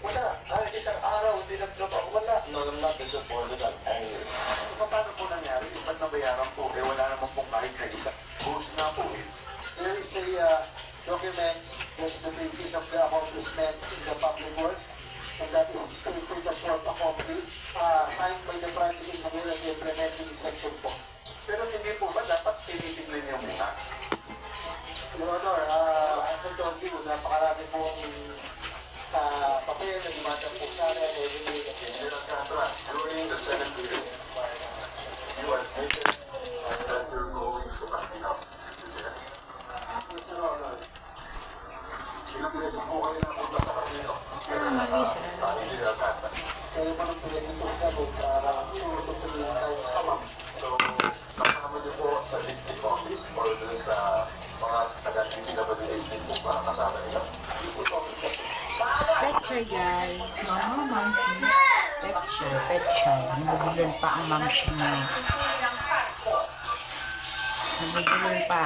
wala. Kahit isang araw, hindi nagtrabaho, wala. No, I'm not disappointed. I'm angry. Paano po nangyari? Ba't nabayaran po? Eh, wala naman po kahit kanila. Ghost na po eh. There is a document that's the basis of the accomplishment in the public works, and that is stated as what accomplished, signed by the Prime Engineer and the implementing section po. Pero hindi po ba dapat tinitignan yung muna? Your Honor, as I told you, napakarami pong papel na dumatang po sa akin every day. General Castro, during the Senate meeting, you admitted that you're going to backing up. Mr. Honor, ilang beses po kayo na punta sa Casino? Mag-isa. General Castro. Kaya pa nang pinagin po sa doon para inutok sa mga tayo sa kamam. So, kasama niyo po sa district office or doon sa mga taga-DPWH po para kasama niyo. Picture guys. Mama, mamsi. Picture. Nabibigyan pa ang mamsi niya. Nabibigyan pa.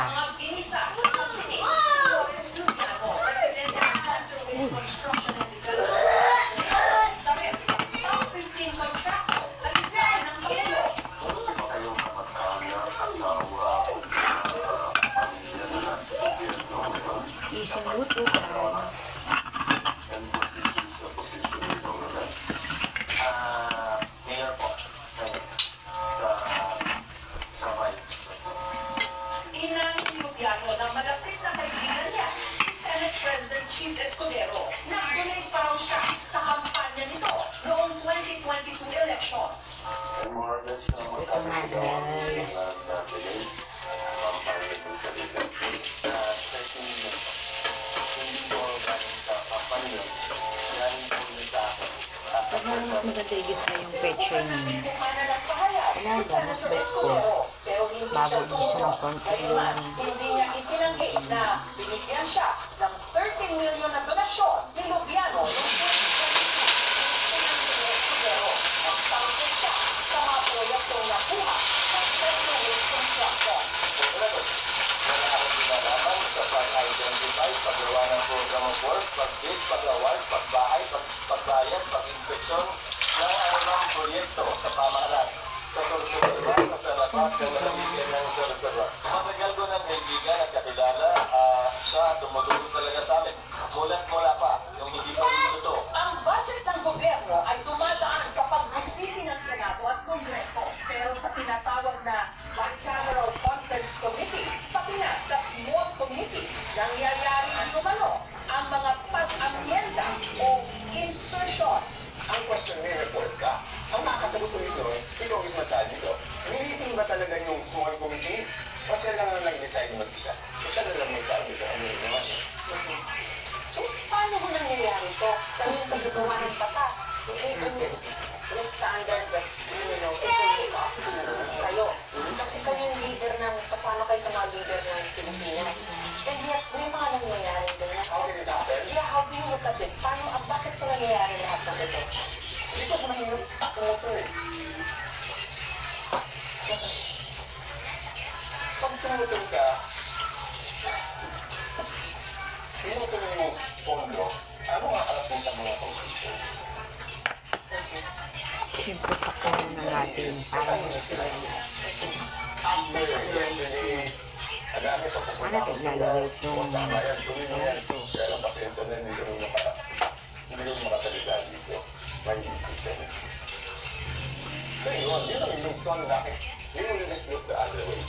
Isang luto guys. Ito nga guys. Pag maganda sa yung picture niya. Talaga, mas bet ko. Bago isa ng konti yung Hindi niya itinanggi na binigyan siya ng 13 million na donasyon ni Lubiano noong 2020. Pero nagtanggi siya sa mga proyektong nakuha ng Federal Construction. Nalaman sa pag-identify, paggawa ng program of work, pag-bid, pag-award, pagbahay, pagbayad, pag-inspeksyon ng anumang proyekto sa pamahalaan. Sa Sorsogon, sa Salabat, sa Malamigan ng Sorsogon. Matagal ko ng kaibigan at kakilala, siya tumutulong talaga sa amin. Mulat-mula pa, yung hindi pa rin totoo. Ang budget ng gobyerno ay dumadaan sa pagbusisi ng Senado at Kongreso. Pero sa tinatawag na Bicameral Conference Committee, pati na sa Small Committee, nangyayari umano ang mga pag-amyenda o insertion. Ang question may report ka. Ang nakasagot ko nito, ikaw yung masabi ko. Niliting ba talaga yung small committee? O siya lang ang nag-decide mag-isa? Siya lang nag-decide ko ano yung naman. So, paano mo nangyayari ito? Kayong paggawa ng batas. Yung standard that, ito sa kayo. Kasi kayo yung leader ng, kasama kayo sa mga leader ng Pilipinas. And yet, may mga nangyayari ganyan. How did it happen? Yeah, how do you look at it? Paano, bakit ito nangyayari lahat ng ito? Dito sa mahirap ako eh. Pag tumutong ka, sinusunod mo pondo, ano nga kalapit ang mga pag-isip? siyempre pakunin na natin para gusto Ano ito ilalagay itong ito. Pero pasensya na hindi yung makasalita dito. May isip. So yun ang yung son laki. You will just look the other way.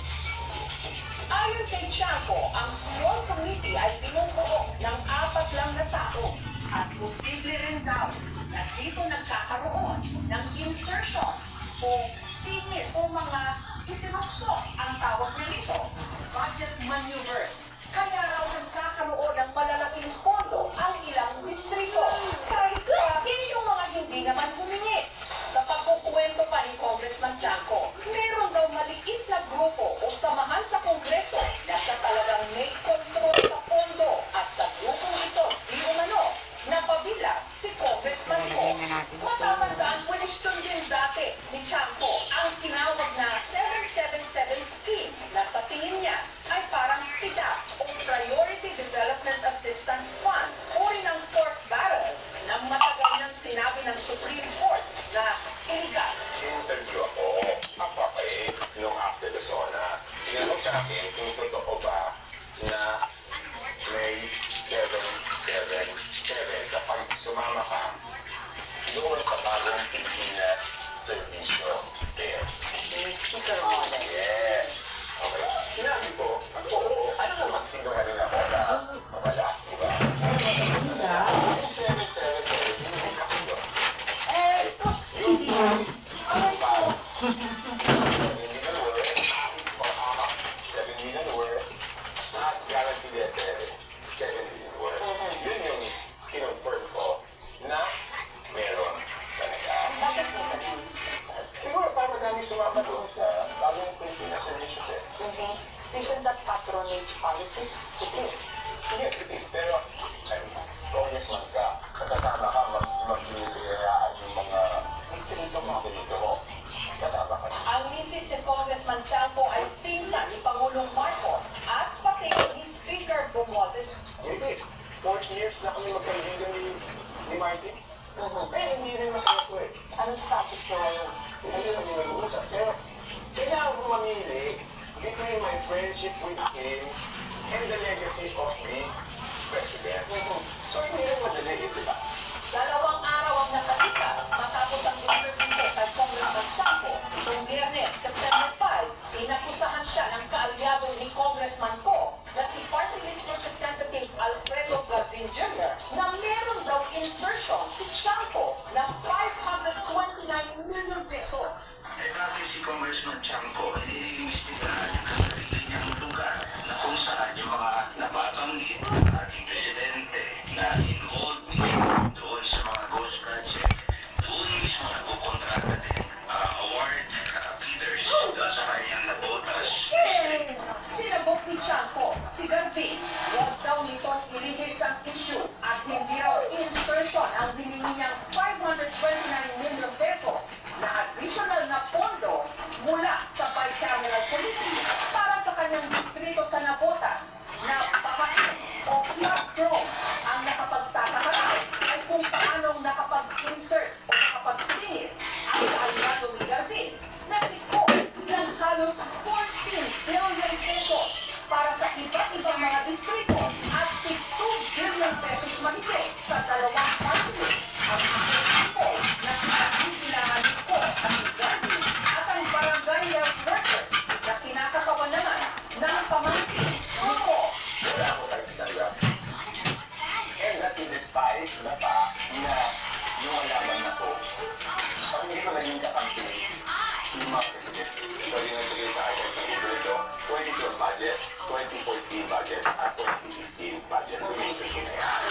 Ayon kay Chanco, ang small committee ay binubuo ng 4 lang na tao at posible rin daw na dito nagkakaroon ng insertion o singit o mga isinukso ang tawag nito, budget maneuvers. Kaya raw nagkakaroon ng malalaking pondo ang ilang distrito kahit yung mga hindi naman humingi. Sa pagkukwento pa ni Congressman Chanco, meron daw maliit na grupo o samahan sa Kongreso na siya talagang may control sa pondo at sa grupong ito, di umano, napabilang si Congressman Ko. Ilalagay na natin ito. Matatandaan, question din dati ni Chanco ang tinawag na 777 scheme na sa tingin niya ay parang tita o doon sa bagong Pilipinas Initiative. Isn't that patronage politics? It is. Yes, it is. Pero, congressman ka, kasama ka, magliliraan yung mga distrito mo. Kasama ka. Ang misis ni Congressman Chanco ay pinsan ni Pangulong Marcos at pati ni Speaker Romualdez. Hindi. 40 years na kami magkaibigan ni Martin. Kaya hindi rin masaya ko eh. Anong status niya ngayon? Hindi kami nag-uusap. Pero, kailangan ko mamili between my friendship with him and the legacy of the president. So, hindi rin madali, di ba? 2 araw ang nakalipas matapos ang interview kay Congressman Chanco. Itong Biyernes, September 5, pinakusahan siya ng kaalyado ni Congressman Ko na si Party List Representative Alfredo Garbin Jr. na meron daw insertion si Chanco na 529 million pesos. Eh bakit si Congressman Chanco iniimbestigahan ang sarili niyang lugar na kung saan yung mga nababanggit ng ating presidente na involved doon sa mga ghost project, doon mismo nagkukontrata din award bidders doon sa kanyang nabotas. Sinabot ni Chanco, si Garbin, huwag daw nitong ilihis ang issue at hindi raw insertion ang bilhin niyang 529 million pesos na additional na pondo mula sa bicameral committee para sa kanyang distrito sa Navotas na Bahain o Club Chrome. Ang nakapagtataka ay kung paanong nakapag-insert o nakapag-singit ang kaalyado ni Garbin na si Ko ng halos 14 billion pesos para sa iba't ibang mga distrito at 2 billion pesos mahigit sa dalawang party. Ang aking po na sinasilahan ni Ko at si Garbin at ang barangay health worker na kinakakawan naman ng pamangkin ni Ko. Wala ko tayo talaga. And natidespise na pa na yung malaman na po. Pag hindi ko naging kakampi, yung mga president, sabi nga sige sa akin sa libro ito, 22 budget, 2014 budget, at 2015 budget. Minister ko na yan.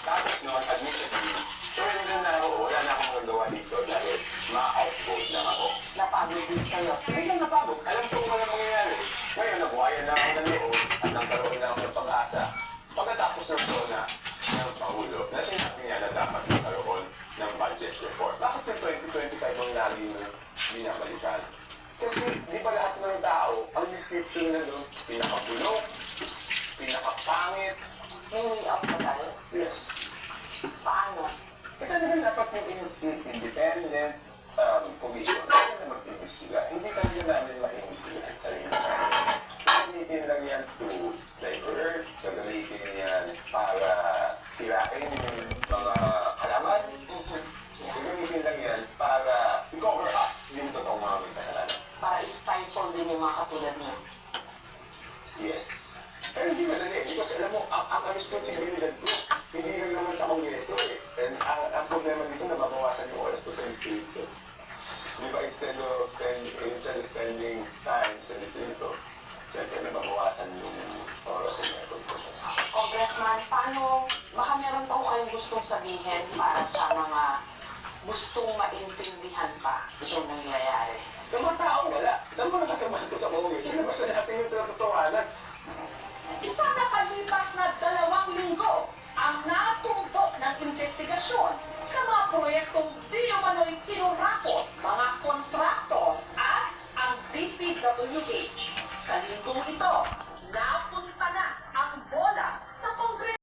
Tapos noon, admittedly, pwede na ako, wala na akong magawa dito dahil ma-outvote lang ako. Napagod din kayo. Hindi lang napagod. Alam ko kung ano mangyayari. Ngayon, nabuhayan na ako ng loob at nagkaroon na ako ng pag-asa. Pagkatapos ng corona ng Pangulo, na sinabi niya na dapat nagkaroon ng budget report. Bakit yung 2025 ang lagi mo binabalikan? Kasi di ba lahat ng tao, ang description na doon, pinakabulok, pinakapangit. Henry out na tayo. Yes. Paano? Ito naman dapat yung independent commission. Kaya na mag-imbestiga. Hindi talaga namin ma-imbestiga sa sarili namin. Gagamitin lang yan to divert. Gagamitin yan para sirain yung mga halaman. Gagamitin lang yan para i-cover up yung totoong mga may kasalanan. Para i-stifle din yung mga katulad niya. Yes. Pero hindi madali. Because alam mo, ang responsibilidad ko, hindi lang naman sa Kongreso eh. And ang problema dito, nababawasan yung oras ko sa distrito. Di ba, instead of spending time sa distrito, siyempre nababawasan yung oras sa effort ko. Congressman, paano, baka meron pa kayong gustong sabihin para sa mga gustong maintindihan pa itong nangyayari? Sa mga taong wala, saan mo nakasamahan ko sa Kongreso? Ilabas na natin yung totohanan. Isa na kalipas na 2 linggo ang natumpok ng investigasyon sa mga proyektong di umano'y kinurakot, mga kontraktor at ang DPWH. Sa linggong ito,